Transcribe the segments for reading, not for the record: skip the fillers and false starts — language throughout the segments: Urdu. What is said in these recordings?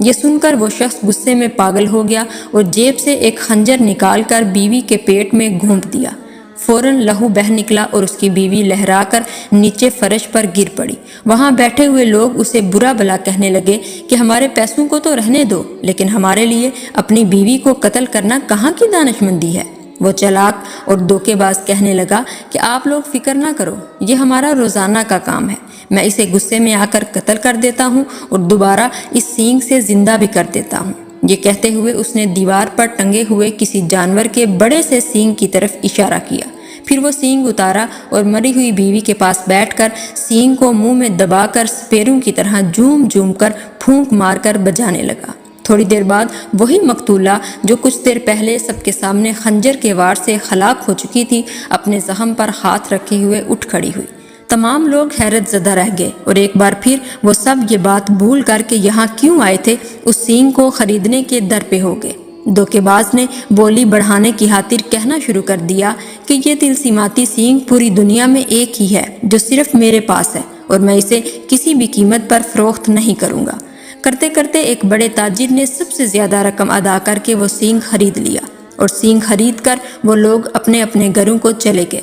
یہ سن کر وہ شخص غصے میں پاگل ہو گیا اور جیب سے ایک خنجر نکال کر بیوی کے پیٹ میں گھونپ دیا۔ فوراً لہو بہہ نکلا اور اس کی بیوی لہرا کر نیچے فرش پر گر پڑی۔ وہاں بیٹھے ہوئے لوگ اسے برا بھلا کہنے لگے کہ ہمارے پیسوں کو تو رہنے دو، لیکن ہمارے لیے اپنی بیوی کو قتل کرنا کہاں کی دانش مندی ہے۔ وہ چلاک اور دھوکے باز کہنے لگا کہ آپ لوگ فکر نہ کرو، یہ ہمارا روزانہ کا کام ہے، میں اسے غصے میں آ کر قتل کر دیتا ہوں اور دوبارہ اس سینگ سے زندہ بھی کر دیتا ہوں۔ یہ کہتے ہوئے اس نے دیوار پر ٹنگے ہوئے کسی جانور کے بڑے سے سینگ کی طرف اشارہ کیا، پھر وہ سینگ اتارا اور مری ہوئی بیوی کے پاس بیٹھ کر سینگ کو منہ میں دبا کر سپیروں کی طرح جھوم جھوم کر پھونک مار کر بجانے لگا۔ تھوڑی دیر بعد وہی مقتولہ جو کچھ دیر پہلے سب کے سامنے خنجر کے وار سے ہلاک ہو چکی تھی، اپنے زخم پر ہاتھ رکھے ہوئے اٹھ کھڑی ہوئی۔ تمام لوگ حیرت زدہ رہ گئے اور ایک بار پھر وہ سب یہ بات بھول کر کے یہاں کیوں آئے تھے اس سینگ کو خریدنے کے در پہ ہو گئے۔ دھوکے باز نے بولی بڑھانے کی خاطر کہنا شروع کر دیا کہ یہ تلسیماتی سینگ پوری دنیا میں ایک ہی ہے جو صرف میرے پاس ہے اور میں اسے کسی بھی قیمت پر فروخت نہیں کروں گا۔ کرتے کرتے ایک بڑے تاجر نے سب سے زیادہ رقم ادا کر کے وہ سینگ خرید لیا اور سینگ خرید کر وہ لوگ اپنے اپنے گھروں کو چلے گئے۔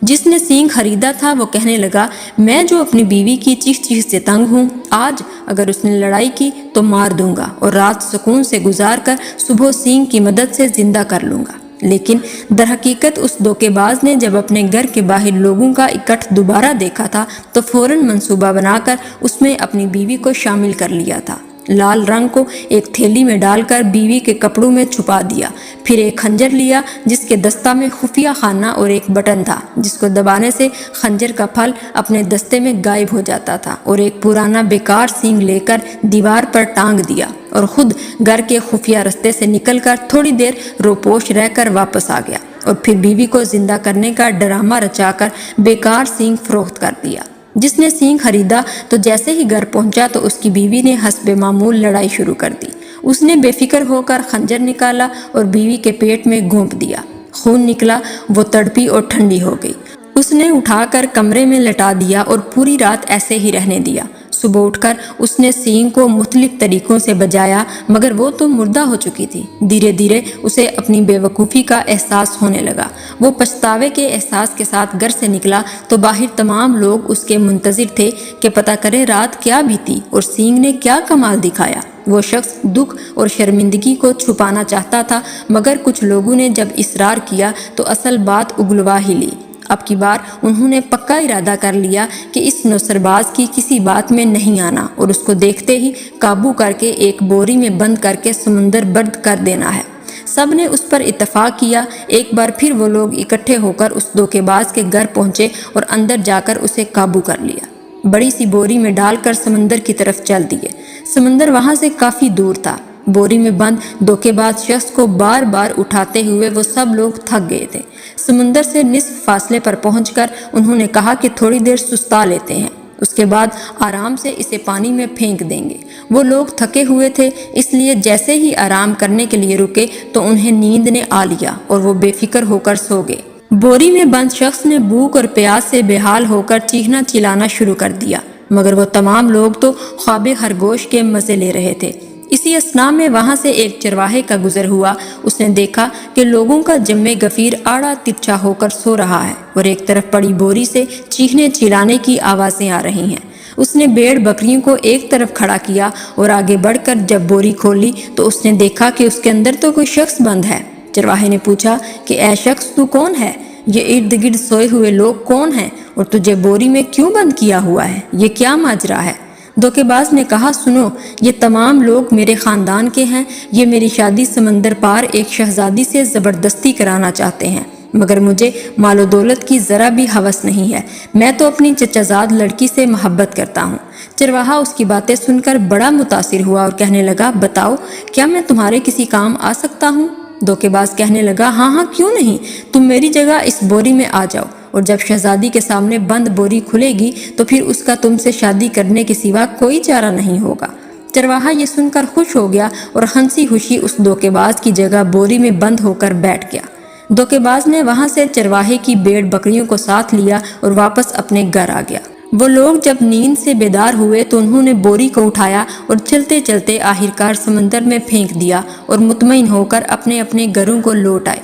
جس نے سینگ خریدا تھا وہ کہنے لگا، میں جو اپنی بیوی کی چیخ چیخ سے تنگ ہوں، آج اگر اس نے لڑائی کی تو مار دوں گا اور رات سکون سے گزار کر صبح سینگ کی مدد سے زندہ کر لوں گا۔ لیکن در حقیقت اس دھوکے باز نے جب اپنے گھر کے باہر لوگوں کا اکٹھ دوبارہ دیکھا تھا تو فوراً منصوبہ بنا کر اس میں اپنی بیوی کو شامل کر لیا تھا۔ لال رنگ کو ایک تھیلی میں ڈال کر بیوی کے کپڑوں میں چھپا دیا، پھر ایک خنجر لیا جس کے دستہ میں خفیہ خانہ اور ایک بٹن تھا جس کو دبانے سے خنجر کا پھل اپنے دستے میں غائب ہو جاتا تھا، اور ایک پرانا بیکار سینگ لے کر دیوار پر ٹانگ دیا اور خود گھر کے خفیہ رستے سے نکل کر تھوڑی دیر روپوش رہ کر واپس آ گیا اور پھر بیوی کو زندہ کرنے کا ڈرامہ رچا کر بیکار سینگ فروخت کر دیا۔ جس نے سینگ خریدا تو جیسے ہی گھر پہنچا تو اس کی بیوی نے حسب معمول لڑائی شروع کر دی۔ اس نے بے فکر ہو کر خنجر نکالا اور بیوی کے پیٹ میں گھونپ دیا۔ خون نکلا، وہ تڑپی اور ٹھنڈی ہو گئی۔ اس نے اٹھا کر کمرے میں لٹا دیا اور پوری رات ایسے ہی رہنے دیا۔ صبح اٹھ کر اس نے سینگ کو مختلف طریقوں سے بجایا مگر وہ تو مردہ ہو چکی تھی۔ دھیرے دھیرے اسے اپنی بے وقوفی کا احساس ہونے لگا۔ وہ پچھتاوے کے احساس کے ساتھ گھر سے نکلا تو باہر تمام لوگ اس کے منتظر تھے کہ پتہ کرے رات کیا بیتی اور سینگ نے کیا کمال دکھایا۔ وہ شخص دکھ اور شرمندگی کو چھپانا چاہتا تھا مگر کچھ لوگوں نے جب اصرار کیا تو اصل بات اگلوا ہی لی۔ اب کی بار انہوں نے پکا ارادہ کر لیا کہ اس نوسرباز کی کسی بات میں نہیں آنا اور اس کو دیکھتے ہی قابو کر کے ایک بوری میں بند کر کے سمندر برد کر دینا ہے۔ سب نے اس پر اتفاق کیا۔ ایک بار پھر وہ لوگ اکٹھے ہو کر اس دھوکے باز کے گھر پہنچے اور اندر جا کر اسے قابو کر لیا۔ بڑی سی بوری میں ڈال کر سمندر کی طرف چل دیے۔ سمندر وہاں سے کافی دور تھا۔ بوری میں بند دھوکے باز شخص کو بار بار اٹھاتے ہوئے وہ سب لوگ تھک گئے تھے۔ سمندر سے نصف فاصلے پر پہنچ کر انہوں نے کہا کہ تھوڑی دیر سستا لیتے ہیں، اس کے بعد آرام سے اسے پانی میں پھینک دیں گے۔ وہ لوگ تھکے ہوئے تھے، اس لیے جیسے ہی آرام کرنے کے لیے رکے تو انہیں نیند نے آ لیا اور وہ بے فکر ہو کر سو گئے۔ بوری میں بند شخص نے بھوک اور پیاس سے بے حال ہو کر چیخنا چلانا شروع کر دیا مگر وہ تمام لوگ تو خواب خرگوش کے مزے لے رہے تھے۔ اسی اثناء میں وہاں سے ایک چرواہے کا گزر ہوا۔ اس نے دیکھا کہ لوگوں کا جمع گفیر آڑا ترچھا ہو کر سو رہا ہے اور ایک طرف پڑی بوری سے چیخنے چلانے کی آوازیں آ رہی ہیں۔ اس نے بھیڑ بکریوں کو ایک طرف کھڑا کیا اور آگے بڑھ کر جب بوری کھولی تو اس نے دیکھا کہ اس کے اندر تو کوئی شخص بند ہے۔ چرواہے نے پوچھا کہ اے شخص تو کون ہے؟ یہ ارد گرد سوئے ہوئے لوگ کون ہیں اور تجھے بوری میں کیوں بند کیا ہوا ہے؟ یہ کیا ماجرا ہے؟ دھوکے باز نے کہا، سنو، یہ تمام لوگ میرے خاندان کے ہیں۔ یہ میری شادی سمندر پار ایک شہزادی سے زبردستی کرانا چاہتے ہیں مگر مجھے مال و دولت کی ذرا بھی ہوس نہیں ہے۔ میں تو اپنی چچا زاد لڑکی سے محبت کرتا ہوں۔ چرواہا اس کی باتیں سن کر بڑا متاثر ہوا اور کہنے لگا، بتاؤ کیا میں تمہارے کسی کام آ سکتا ہوں؟ دھوکے باز کہنے لگا، ہاں کیوں نہیں، تم میری جگہ اس بوری میں آ جاؤ اور جب شہزادی کے سامنے بند بوری کھلے گی تو پھر اس کا تم سے شادی کرنے کے سوا کوئی چارہ نہیں ہوگا۔ چرواہا یہ سن کر خوش ہو گیا اور ہنسی خوشی اس دھوکے باز کی جگہ بوری میں بند ہو کر بیٹھ گیا۔ دھوکے باز نے وہاں سے چرواہے کی بھیڑ بکریوں کو ساتھ لیا اور واپس اپنے گھر آ گیا۔ وہ لوگ جب نیند سے بیدار ہوئے تو انہوں نے بوری کو اٹھایا اور چلتے چلتے آخرکار سمندر میں پھینک دیا اور مطمئن ہو کر اپنے اپنے گھروں کو لوٹ آئے۔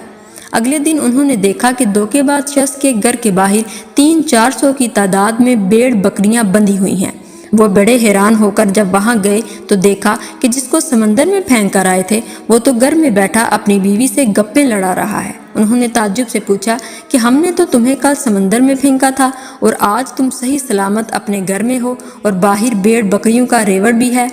اگلے دن انہوں نے دیکھا کہ دھوکے باز شخص کے گھر کے باہر 300-400 کی تعداد میں بھیڑ بکریاں بندھی ہوئی ہیں۔ وہ بڑے حیران ہو کر جب وہاں گئے تو دیکھا کہ جس کو سمندر میں پھینک کر آئے تھے وہ تو گھر میں بیٹھا اپنی بیوی سے گپیں لڑا رہا ہے۔ انہوں نے تعجب سے پوچھا کہ ہم نے تو تمہیں کل سمندر میں پھینکا تھا اور آج تم صحیح سلامت اپنے گھر میں ہو اور باہر بھیڑ بکریوں کا ریوڑ بھی ہے۔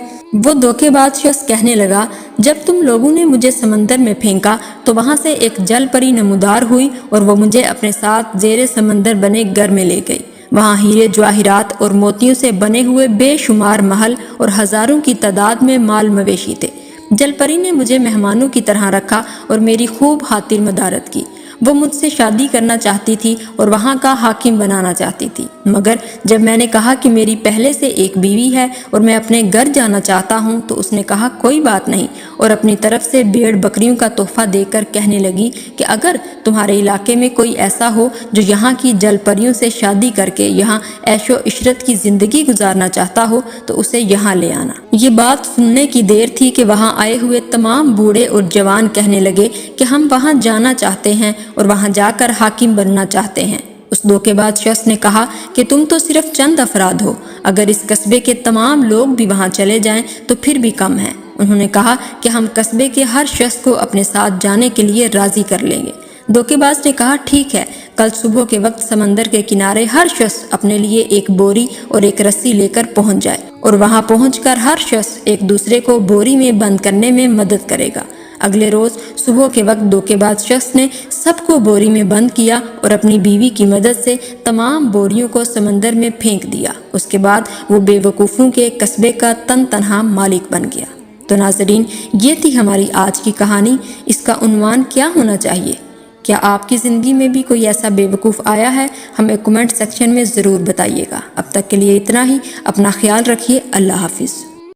وہ دھوکے باز شخص کہنے لگا، جب تم لوگوں نے مجھے سمندر میں پھینکا تو وہاں سے ایک جل پری نمودار ہوئی اور وہ مجھے اپنے ساتھ زیر سمندر بنے گھر میں لے گئی۔ وہاں ہیرے جواہرات اور موتیوں سے بنے ہوئے بے شمار محل اور ہزاروں کی تعداد میں مال مویشی تھے۔ جل پری نے مجھے مہمانوں کی طرح رکھا اور میری خوب خاطر مدارت کی۔ وہ مجھ سے شادی کرنا چاہتی تھی اور وہاں کا حاکم بنانا چاہتی تھی، مگر جب میں نے کہا کہ میری پہلے سے ایک بیوی ہے اور میں اپنے گھر جانا چاہتا ہوں تو اس نے کہا کوئی بات نہیں، اور اپنی طرف سے بھیڑ بکریوں کا تحفہ دے کر کہنے لگی کہ اگر تمہارے علاقے میں کوئی ایسا ہو جو یہاں کی جل پریوں سے شادی کر کے یہاں عیش و عشرت کی زندگی گزارنا چاہتا ہو تو اسے یہاں لے آنا۔ یہ بات سننے کی دیر تھی کہ وہاں آئے ہوئے تمام بوڑھے اور جوان کہنے لگے کہ ہم وہاں جانا چاہتے ہیں اور وہاں جا کر حاکم بننا چاہتے ہیں۔ اس دھوکے باز شخص نے کہا کہ تم تو صرف چند افراد ہو، اگر اس قصبے کے تمام لوگ بھی وہاں چلے جائیں تو پھر بھی کم ہے۔ انہوں نے کہا کہ ہم قصبے کے ہر شخص کو اپنے ساتھ جانے کے لیے راضی کر لیں گے۔ دھوکے باز نے کہا ٹھیک ہے، کل صبح کے وقت سمندر کے کنارے ہر شخص اپنے لیے ایک بوری اور ایک رسی لے کر پہنچ جائے، اور وہاں پہنچ کر ہر شخص ایک دوسرے کو بوری میں بند کرنے میں مدد کرے گا۔ اگلے روز صبح کے وقت دھوکے باز شخص نے سب کو بوری میں بند کیا اور اپنی بیوی کی مدد سے تمام بوریوں کو سمندر میں پھینک دیا۔ اس کے بعد وہ بے وقوفوں کے قصبے کا تن تنہا مالک بن گیا۔ تو ناظرین، یہ تھی ہماری آج کی کہانی۔ اس کا عنوان کیا ہونا چاہیے؟ کیا آپ کی زندگی میں بھی کوئی ایسا بے وقوف آیا ہے؟ ہمیں کمنٹ سیکشن میں ضرور بتائیے گا۔ اب تک کے لیے اتنا ہی، اپنا خیال رکھیے، اللہ حافظ۔